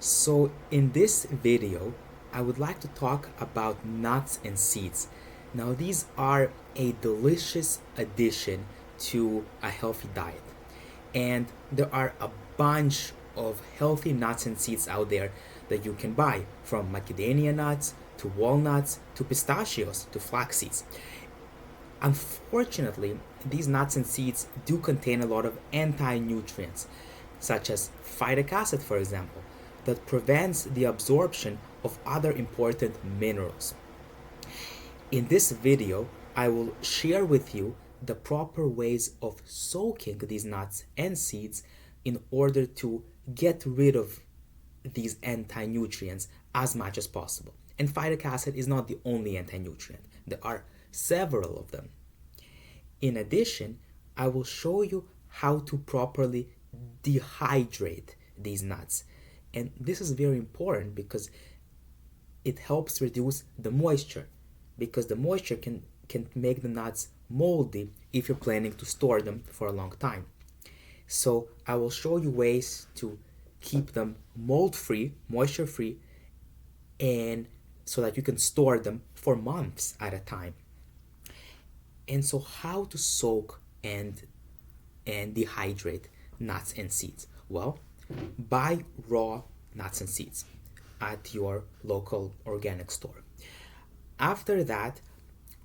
So in this video, I would like to talk about nuts and seeds. Now these are a delicious addition to a healthy diet. And there are a bunch of healthy nuts and seeds out there that you can buy, from macadamia nuts to walnuts to pistachios to flax seeds. Unfortunately, these nuts and seeds do contain a lot of anti-nutrients, such as phytic acid, for example, that prevents the absorption of other important minerals. In this video, I will share with you the proper ways of soaking these nuts and seeds in order to get rid of these anti-nutrients as much as possible. And phytic acid is not the only anti-nutrient. There are several of them. In addition, I will show you how to properly dehydrate these nuts. And this is very important because it helps reduce the moisture, because the moisture can make the nuts moldy if you're planning to store them for a long time. So I will show you ways to keep them mold free, moisture free, and so that you can store them for months at a time. And so how to soak and dehydrate nuts and seeds? Well, buy raw nuts and seeds at your local organic store. After that,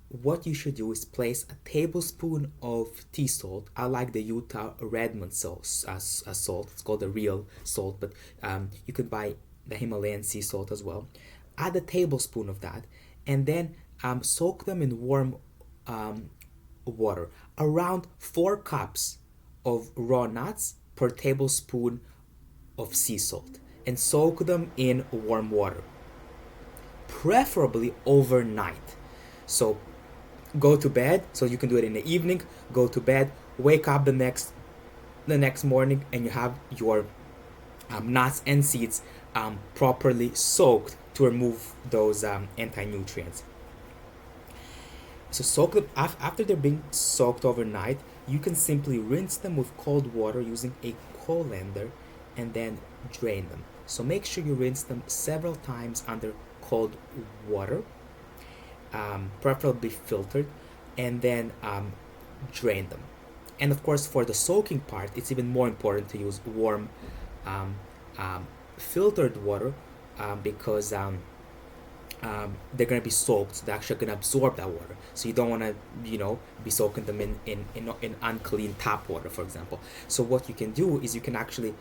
what you should do is place a tablespoon of tea salt. I like the Utah Redmond salt as salt. It's called the real salt, but you could buy the Himalayan sea salt as well. Add a tablespoon of that, and then soak them in warm water. Around 4 cups of raw nuts per tablespoon of sea salt, and soak them in warm water, preferably overnight. So go to bed, so you can do it in the evening. Go to bed, wake up the next morning, and you have your nuts and seeds properly soaked to remove those anti-nutrients. So soak them after they're being soaked overnight. You can simply rinse them with cold water using a colander and then drain them. So make sure you rinse them several times under cold water, preferably filtered, and then drain them. And of course, for the soaking part, it's even more important to use warm filtered water because they're going to be soaked, so they're actually going to absorb that water. So you don't want to, be soaking them in unclean tap water, for example. So what you can do is you can actually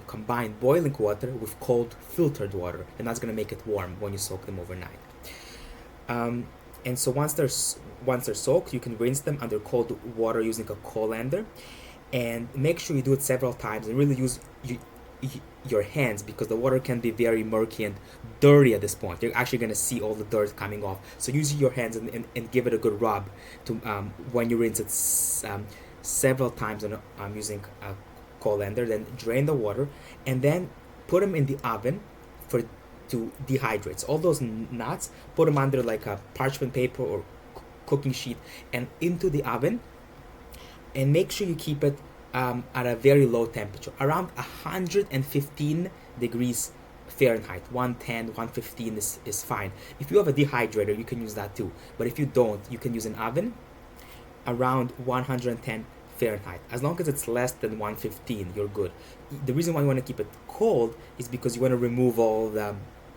combine boiling water with cold filtered water, and that's going to make it warm when you soak them overnight. And so once they're soaked, you can rinse them under cold water using a colander, and make sure you do it several times and really use your hands, because the water can be very murky and dirty at this point. You're actually going to see all the dirt coming off. So use your hands and give it a good rub to when you rinse it several times using a colander. Then drain the water and then put them in the oven to dehydrate. So all those nuts, put them under like a parchment paper or cooking sheet and into the oven, and make sure you keep it at a very low temperature, around 115 degrees Fahrenheit. 110, 115 is fine. If you have a dehydrator, you can use that too. But if you don't, you can use an oven around 110 Fahrenheit. As long as it's less than 115, you're good. The reason why you want to keep it cold is because you want to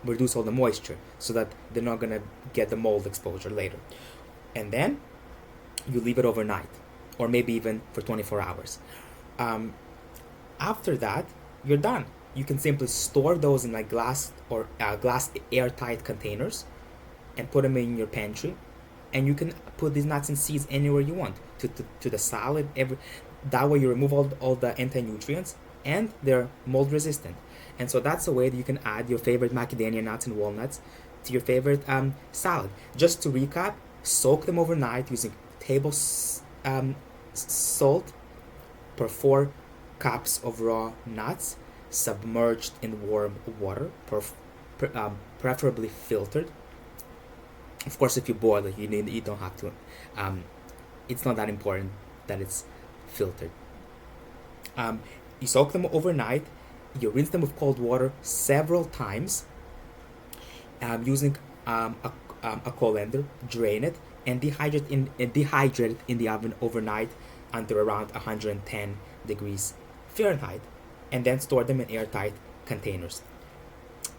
reduce all the moisture, so that they're not going to get the mold exposure later. And then you leave it overnight, or maybe even for 24 hours. After that, you're done. You can simply store those in like glass airtight containers and put them in your pantry, and you can put these nuts and seeds anywhere you want, to the salad. That way you remove all the anti-nutrients, and they're mold resistant. And so that's a way that you can add your favorite macadamia nuts and walnuts to your favorite salad. Just to recap, soak them overnight using table salt per 4 cups of raw nuts, submerged in warm water, preferably filtered. Of course, if you boil it, you don't have to. It's not that important that it's filtered. You soak them overnight, You rinse them with cold water several times, using a colander. Drain it and dehydrate it in the oven overnight under around 110 degrees Fahrenheit, and then store them in airtight containers.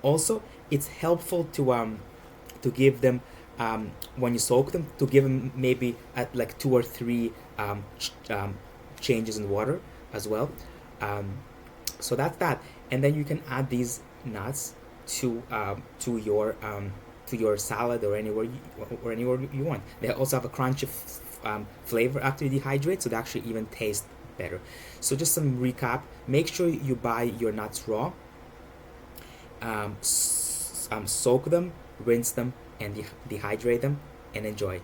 Also, it's helpful to give them, when you soak them, to give them maybe at like 2 or 3 changes in water as well. Um, so that's that, and then you can add these nuts to your salad or anywhere you want. They also have a crunchy flavor after you dehydrate, so they actually even taste better. So just some recap: make sure you buy your nuts raw, soak them, rinse them, and dehydrate them, and enjoy.